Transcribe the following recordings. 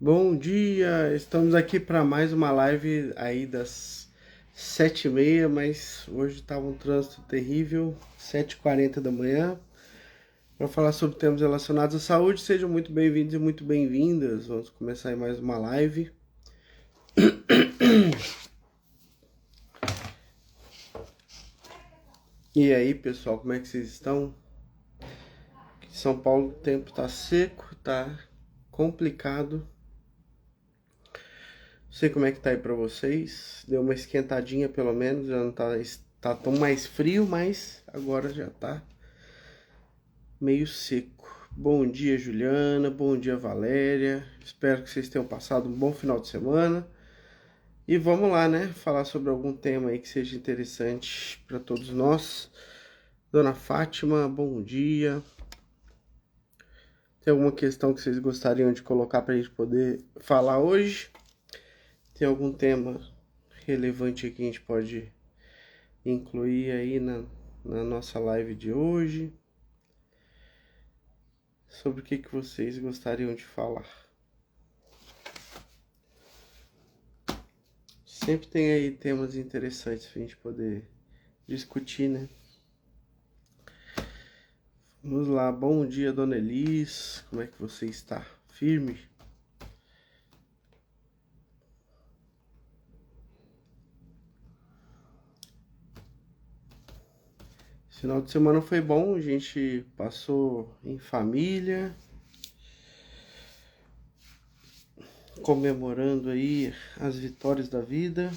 Bom dia, estamos aqui para mais uma live aí das 7h30, mas hoje estava um trânsito terrível, 7h40 da manhã, para falar sobre temas relacionados à saúde. Sejam muito bem-vindos e muito bem-vindas. Vamos começar aí mais uma live. E aí, pessoal, como é que vocês estão? Aqui em São Paulo o tempo tá seco, tá complicado. Não sei como é que tá aí para vocês. Deu uma esquentadinha pelo menos, já não tá tão mais frio, mas agora já tá meio seco. Bom dia, Juliana. Bom dia, Valéria. Espero que vocês tenham passado um bom final de semana. E vamos lá, né? Falar sobre algum tema aí que seja interessante para todos nós. Dona Fátima, bom dia. Tem alguma questão que vocês gostariam de colocar para a gente poder falar hoje? Tem algum tema relevante que a gente pode incluir aí na nossa live de hoje? Sobre o que vocês gostariam de falar? Sempre tem aí temas interessantes pra gente poder discutir, né? Vamos lá, bom dia, Dona Elis. Como é que você está? Firme? Esse final de semana foi bom, a gente passou em família, comemorando aí as vitórias da vida.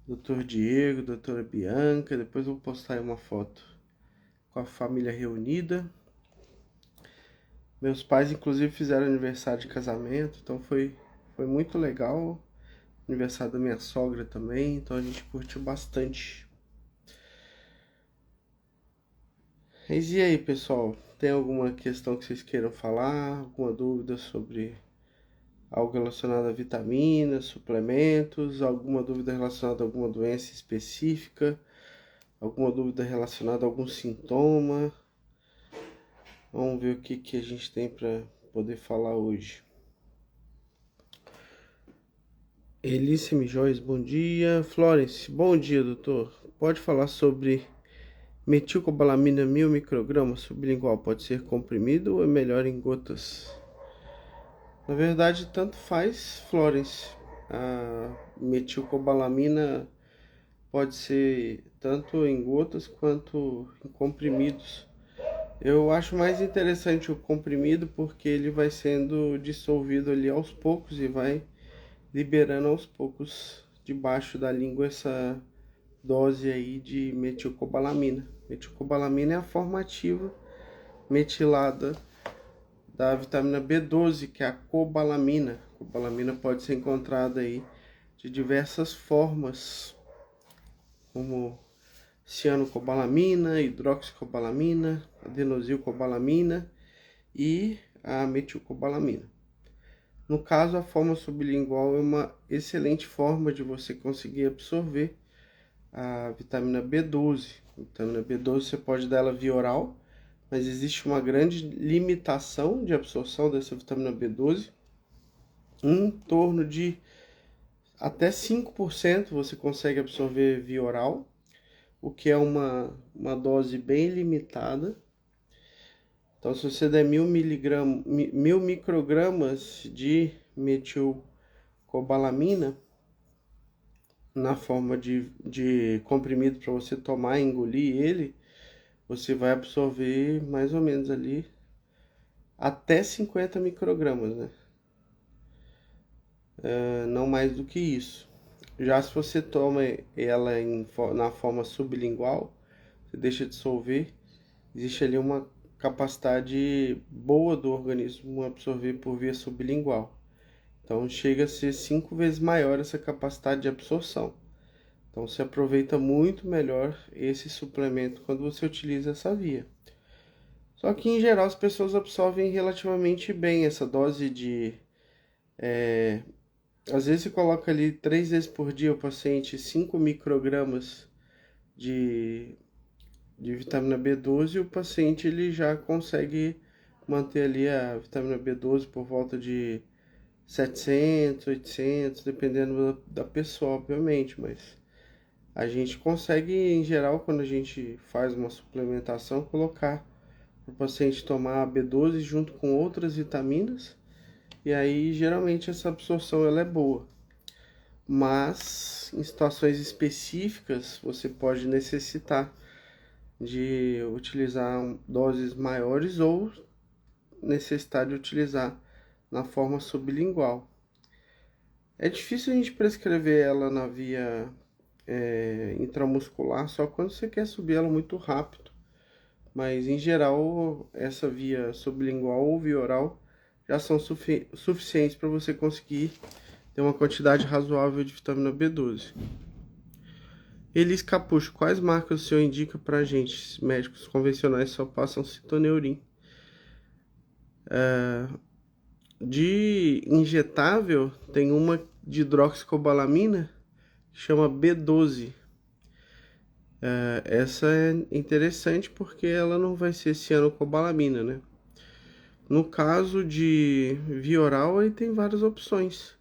Doutor Diego, doutora Bianca, depois eu vou postar aí uma foto com a família reunida. Meus pais, inclusive, fizeram aniversário de casamento, então foi muito legal. Aniversário da minha sogra também, então a gente curtiu bastante. Mas e aí, pessoal? Tem alguma questão que vocês queiram falar? Alguma dúvida sobre algo relacionado a vitaminas, suplementos? Alguma dúvida relacionada a alguma doença específica? Alguma dúvida relacionada a algum sintoma? Vamos ver o que a gente tem para poder falar hoje. Elícia Joyce, bom dia. Florence, bom dia, doutor. Pode falar sobre metilcobalamina 1000 microgramas sublingual? Pode ser comprimido ou é melhor em gotas? Na verdade, tanto faz, Florence. A metilcobalamina pode ser tanto em gotas quanto em comprimidos. Eu acho mais interessante o comprimido porque ele vai sendo dissolvido ali aos poucos e vai liberando aos poucos debaixo da língua essa dose aí de metilcobalamina. Metilcobalamina é a forma ativa metilada da vitamina B12, que é a cobalamina. A cobalamina pode ser encontrada aí de diversas formas, como cianocobalamina, hidroxicobalamina, adenosilcobalamina e a metilcobalamina. No caso, a forma sublingual é uma excelente forma de você conseguir absorver a vitamina B12. A vitamina B12 você pode dar ela via oral, mas existe uma grande limitação de absorção dessa vitamina B12. Em torno de até 5% você consegue absorver via oral, o que é uma dose bem limitada. Então, se você der 1000 microgramas de metilcobalamina na forma de comprimido para você tomar e engolir ele, você vai absorver mais ou menos ali até 50 microgramas, né? Não mais do que isso. Já se você toma ela na forma sublingual, você deixa dissolver, existe ali uma capacidade boa do organismo absorver por via sublingual. Então chega a ser 5 vezes maior essa capacidade de absorção. Então se aproveita muito melhor esse suplemento quando você utiliza essa via. Só que em geral as pessoas absorvem relativamente bem essa dose de. Às vezes você coloca ali 3 vezes por dia o paciente 5 microgramas de vitamina B12 e o paciente ele já consegue manter ali a vitamina B12 por volta de 700, 800, dependendo da pessoa, obviamente, mas a gente consegue, em geral, quando a gente faz uma suplementação, colocar para o paciente tomar a B12 junto com outras vitaminas, e aí geralmente essa absorção ela é boa. Mas em situações específicas você pode necessitar de utilizar doses maiores ou necessitar de utilizar na forma sublingual. É difícil a gente prescrever ela na via intramuscular só quando você quer subir ela muito rápido, mas em geral essa via sublingual ou via oral já são suficientes para você conseguir ter uma quantidade razoável de vitamina B12. Elis Capucho, quais marcas o senhor indica para gente? Médicos convencionais só passam Citoneurin. De injetável, tem uma de hidroxicobalamina que chama B12. Essa é interessante porque ela não vai ser cianocobalamina, né? No caso de via oral, aí tem várias opções.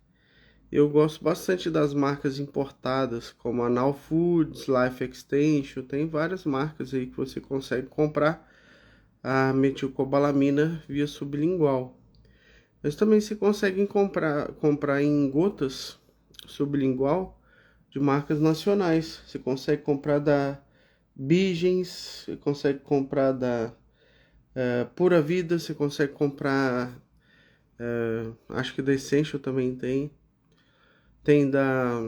Eu gosto bastante das marcas importadas, como a Now Foods, Life Extension, tem várias marcas aí que você consegue comprar a metilcobalamina via sublingual. Mas também se consegue comprar em gotas sublingual de marcas nacionais. Você consegue comprar da Bigens, você consegue comprar da Pura Vida, você consegue comprar, acho que da Essential também tem. Tem da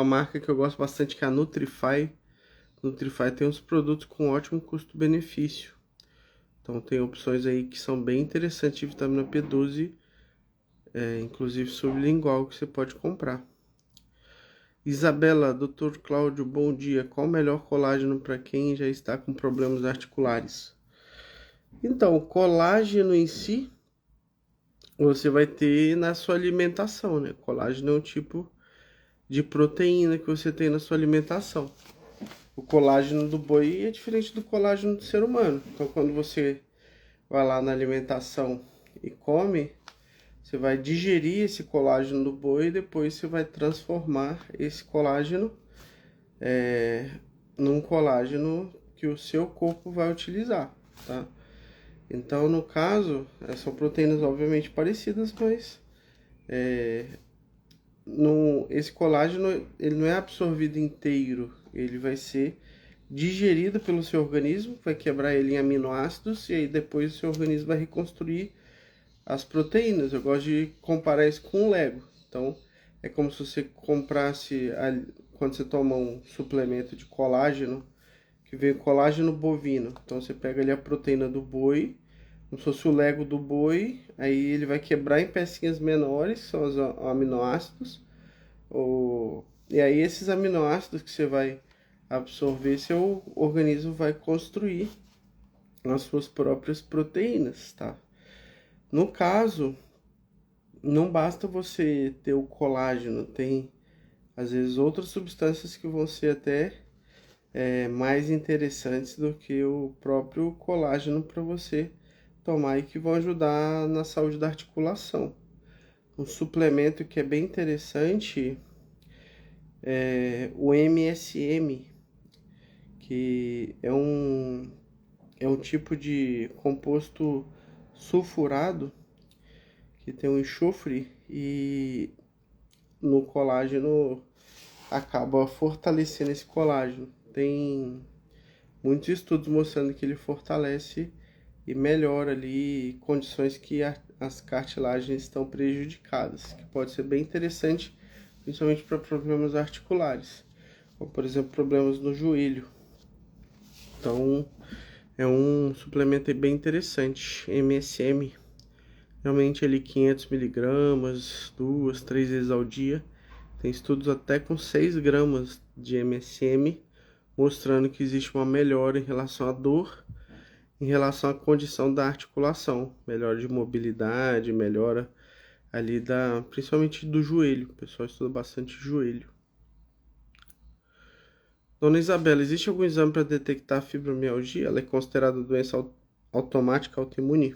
marca que eu gosto bastante, que é a Nutrify. Nutrify tem uns produtos com ótimo custo-benefício. Então tem opções aí que são bem interessantes de vitamina B12, inclusive sublingual, que você pode comprar. Isabela, Dr. Cláudio, bom dia. Qual o melhor colágeno para quem já está com problemas articulares? Então, o colágeno em si, você vai ter na sua alimentação, né? Colágeno é um tipo de proteína que você tem na sua alimentação. O colágeno do boi é diferente do colágeno do ser humano. Então, quando você vai lá na alimentação e come, você vai digerir esse colágeno do boi e depois você vai transformar esse colágeno num colágeno que o seu corpo vai utilizar, tá? Então, no caso, são proteínas obviamente parecidas, mas esse colágeno ele não é absorvido inteiro, ele vai ser digerido pelo seu organismo, vai quebrar ele em aminoácidos e aí depois o seu organismo vai reconstruir as proteínas. Eu gosto de comparar isso com um Lego. Então, é como se você comprasse, quando você toma um suplemento de colágeno, que vem colágeno bovino. Então, você pega ali a proteína do boi, como se fosse o Lego do boi, aí ele vai quebrar em pecinhas menores, que são os aminoácidos. E aí, esses aminoácidos que você vai absorver, seu organismo vai construir as suas próprias proteínas, tá? No caso, não basta você ter o colágeno, tem às vezes outras substâncias que vão ser até mais interessantes do que o próprio colágeno para você tomar e que vão ajudar na saúde da articulação. Um suplemento que é bem interessante é o MSM, que é um tipo de composto sulfurado que tem um enxofre e no colágeno acaba fortalecendo esse colágeno. Tem muitos estudos mostrando que ele fortalece e melhora ali condições que as cartilagens estão prejudicadas, que pode ser bem interessante, principalmente para problemas articulares, como por exemplo problemas no joelho. Então é um suplemento bem interessante, MSM. Realmente ali 500 miligramas, 2, 3 vezes ao dia. Tem estudos até com 6 gramas de MSM, mostrando que existe uma melhora em relação à dor, em relação à condição da articulação. Melhora de mobilidade, melhora ali principalmente do joelho. O pessoal estuda bastante joelho. Dona Isabela, existe algum exame para detectar fibromialgia? Ela é considerada doença automática autoimune?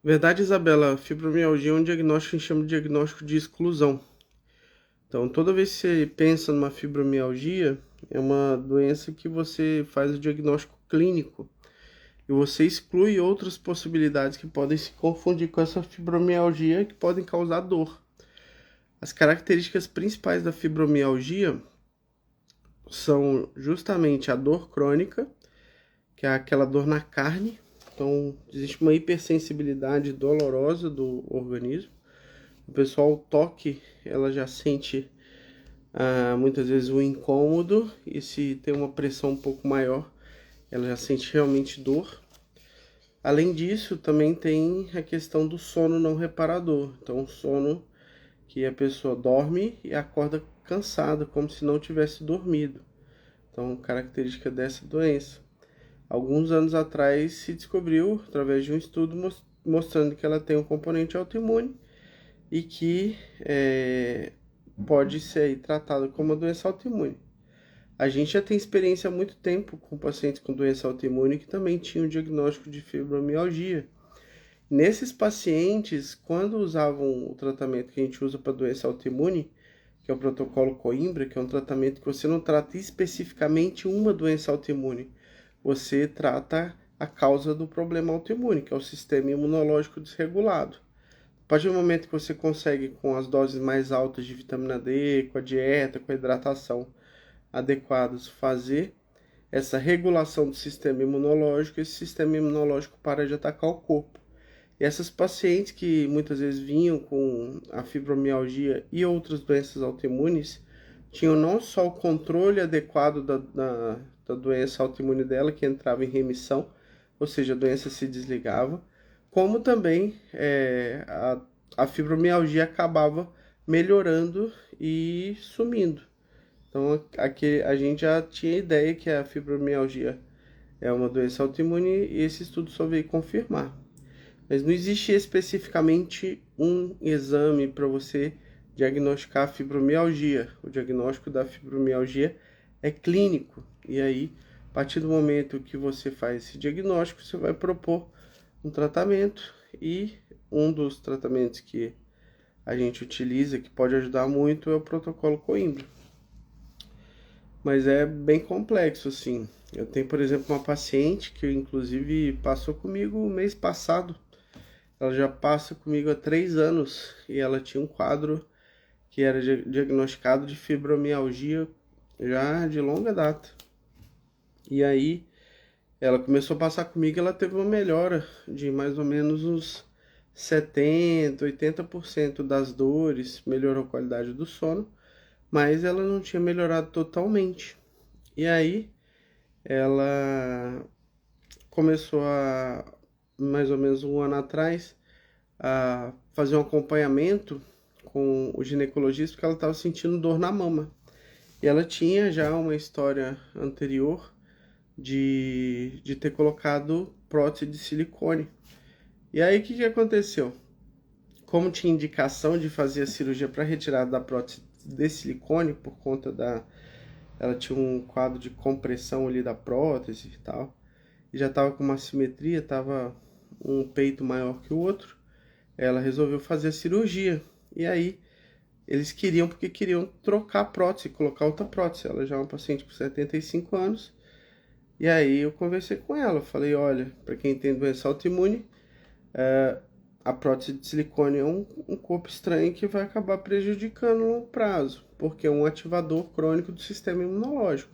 Verdade, Isabela, fibromialgia é um diagnóstico que a gente chama de diagnóstico de exclusão. Então, toda vez que você pensa numa fibromialgia, é uma doença que você faz o diagnóstico clínico e você exclui outras possibilidades que podem se confundir com essa fibromialgia e que podem causar dor. As características principais da fibromialgia são justamente a dor crônica, que é aquela dor na carne. Então, existe uma hipersensibilidade dolorosa do organismo. O pessoal, o toque, ela já sente muitas vezes um incômodo, e se tem uma pressão um pouco maior, ela já sente realmente dor. Além disso, também tem a questão do sono não reparador. Então, o sono que a pessoa dorme e acorda cansada, como se não tivesse dormido. Então, característica dessa doença. Alguns anos atrás se descobriu, através de um estudo, mostrando que ela tem um componente autoimune e que pode ser tratada como uma doença autoimune. A gente já tem experiência há muito tempo com pacientes com doença autoimune que também tinham diagnóstico de fibromialgia. Nesses pacientes, quando usavam o tratamento que a gente usa para doença autoimune, que é o protocolo Coimbra, que é um tratamento que você não trata especificamente uma doença autoimune, você trata a causa do problema autoimune, que é o sistema imunológico desregulado. A partir do momento que você consegue, com as doses mais altas de vitamina D, com a dieta, com a hidratação adequadas, fazer essa regulação do sistema imunológico, esse sistema imunológico para de atacar o corpo. E essas pacientes que muitas vezes vinham com a fibromialgia e outras doenças autoimunes, tinham não só o controle adequado da doença autoimune dela, que entrava em remissão, ou seja, a doença se desligava, como também a fibromialgia acabava melhorando e sumindo. Então, aqui a gente já tinha ideia que a fibromialgia é uma doença autoimune e esse estudo só veio confirmar. Mas não existe especificamente um exame para você diagnosticar a fibromialgia. O diagnóstico da fibromialgia é clínico. E aí, a partir do momento que você faz esse diagnóstico, você vai propor um tratamento. E um dos tratamentos que a gente utiliza, que pode ajudar muito, é o protocolo Coimbra. Mas é bem complexo, assim. Eu tenho, por exemplo, uma paciente que inclusive passou comigo mês passado. Ela já passa comigo há 3 anos e ela tinha um quadro que era diagnosticado de fibromialgia já de longa data. E aí ela começou a passar comigo e ela teve uma melhora de mais ou menos uns 70, 80% das dores, melhorou a qualidade do sono, mas ela não tinha melhorado totalmente. E aí ela começou a, mais ou menos um ano atrás, a fazer um acompanhamento com o ginecologista porque ela estava sentindo dor na mama. E ela tinha já uma história anterior de ter colocado prótese de silicone. E aí o que aconteceu? Como tinha indicação de fazer a cirurgia para retirada da prótese de silicone por conta ela tinha um quadro de compressão ali da prótese e tal, e já estava com uma assimetria, estava um peito maior que o outro. Ela resolveu fazer a cirurgia. E aí eles queriam, porque queriam trocar a prótese, colocar outra prótese. Ela já é uma paciente com 75 anos. E aí eu conversei com ela, falei, olha, para quem tem doença autoimune, a prótese de silicone é um corpo estranho que vai acabar prejudicando no longo prazo, porque é um ativador crônico do sistema imunológico.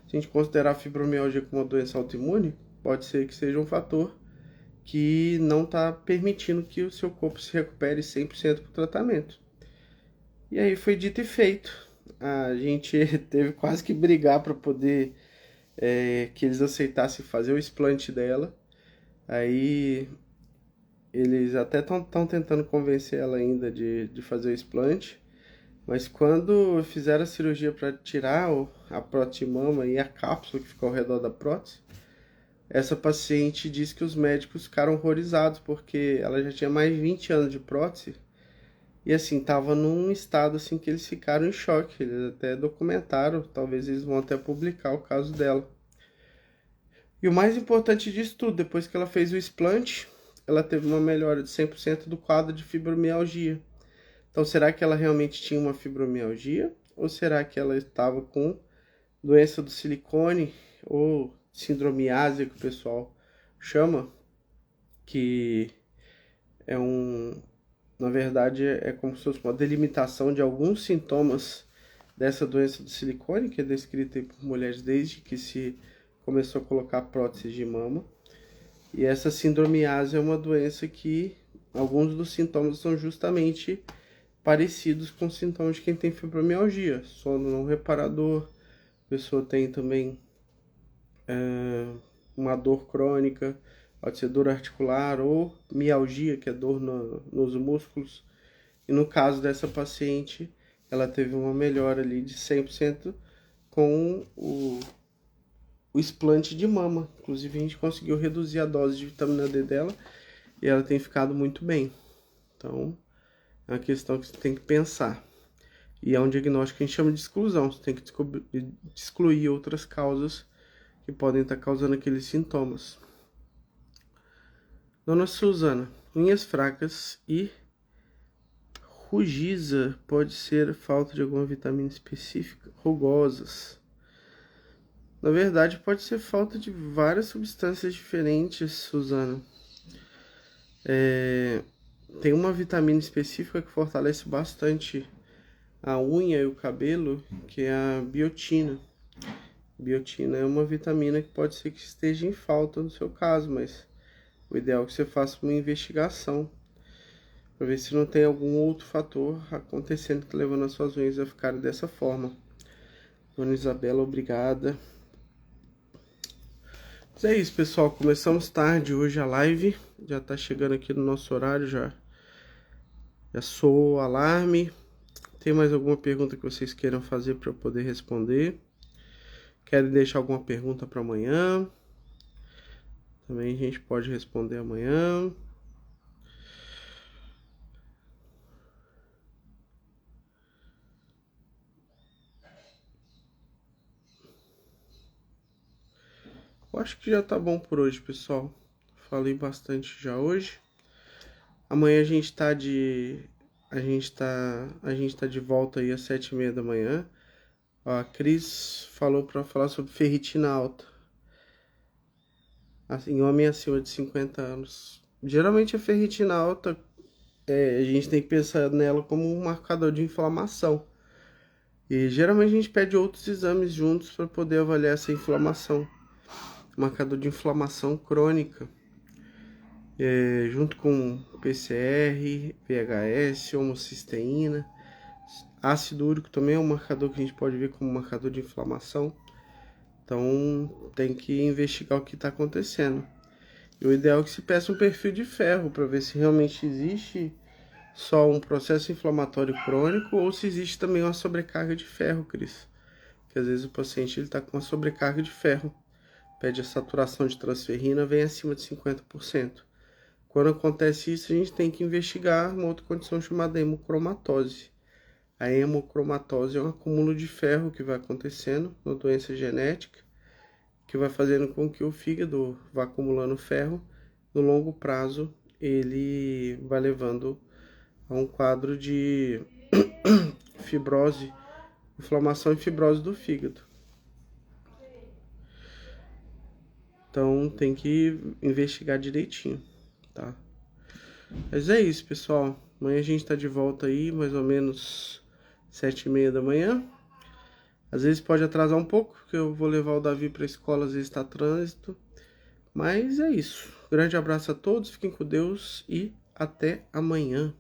Se a gente considerar a fibromialgia como uma doença autoimune, pode ser que seja um fator que não está permitindo que o seu corpo se recupere 100% do tratamento. E aí foi dito e feito. A gente teve quase que brigar para poder que eles aceitassem fazer o explante dela. Aí eles até estão tentando convencer ela ainda de fazer o explante. Mas quando fizeram a cirurgia para tirar a prótese de mama e a cápsula que ficou ao redor da prótese, essa paciente disse que os médicos ficaram horrorizados, porque ela já tinha mais de 20 anos de prótese, e assim, tava num estado assim que eles ficaram em choque. Eles até documentaram, talvez eles vão até publicar o caso dela. E o mais importante disso tudo, depois que ela fez o explante, ela teve uma melhora de 100% do quadro de fibromialgia. Então, será que ela realmente tinha uma fibromialgia? Ou será que ela estava com doença do silicone ou síndrome ásia, que o pessoal chama, que é na verdade, é como se fosse uma delimitação de alguns sintomas dessa doença do silicone, que é descrita por mulheres desde que se começou a colocar prótese de mama. E essa síndrome ásia é uma doença que alguns dos sintomas são justamente parecidos com sintomas de quem tem fibromialgia. Sono não reparador, a pessoa tem também uma dor crônica, pode ser dor articular ou mialgia, que é dor nos músculos. E no caso dessa paciente, ela teve uma melhora ali de 100% com o explante de mama. Inclusive, a gente conseguiu reduzir a dose de vitamina D dela e ela tem ficado muito bem. Então, é uma questão que você tem que pensar. E é um diagnóstico que a gente chama de exclusão. Você tem que excluir outras causas que podem estar causando aqueles sintomas. Dona Suzana, unhas fracas e rugiza pode ser falta de alguma vitamina específica? Rugosas. Na verdade, pode ser falta de várias substâncias diferentes, Suzana. Tem uma vitamina específica que fortalece bastante a unha e o cabelo, que é a biotina. Biotina é uma vitamina que pode ser que esteja em falta no seu caso, mas o ideal é que você faça uma investigação para ver se não tem algum outro fator acontecendo que levando as suas unhas a ficarem dessa forma. Dona Isabela, obrigada. Mas é isso, pessoal. Começamos tarde hoje a live. Já tá chegando aqui no nosso horário, já soou o alarme. Tem mais alguma pergunta que vocês queiram fazer para eu poder responder? Querem deixar alguma pergunta para amanhã? Também a gente pode responder amanhã. Eu acho que já tá bom por hoje, pessoal. Falei bastante já hoje. Amanhã a gente tá de volta aí às 7h30 da manhã. Ó, a Cris falou para falar sobre ferritina alta. Assim, homem acima de 50 anos. Geralmente a ferritina alta, a gente tem que pensar nela como um marcador de inflamação. E geralmente a gente pede outros exames juntos para poder avaliar essa inflamação. Marcador de inflamação crônica. Junto com PCR, VHS, homocisteína. Ácido úrico também é um marcador que a gente pode ver como marcador de inflamação. Então tem que investigar o que está acontecendo. E o ideal é que se peça um perfil de ferro para ver se realmente existe só um processo inflamatório crônico ou se existe também uma sobrecarga de ferro, Cris. Porque às vezes o paciente está com uma sobrecarga de ferro. Pede a saturação de transferrina, vem acima de 50%. Quando acontece isso, a gente tem que investigar uma outra condição chamada hemocromatose. A hemocromatose é um acúmulo de ferro que vai acontecendo na doença genética, que vai fazendo com que o fígado vá acumulando ferro. No longo prazo, ele vai levando a um quadro de fibrose, inflamação e fibrose do fígado. Então tem que investigar direitinho, tá? Mas é isso, pessoal. Amanhã a gente tá de volta aí, mais ou menos 7h30 da manhã. Às vezes pode atrasar um pouco, porque eu vou levar o Davi pra escola, às vezes tá trânsito. Mas é isso. Grande abraço a todos, fiquem com Deus e até amanhã.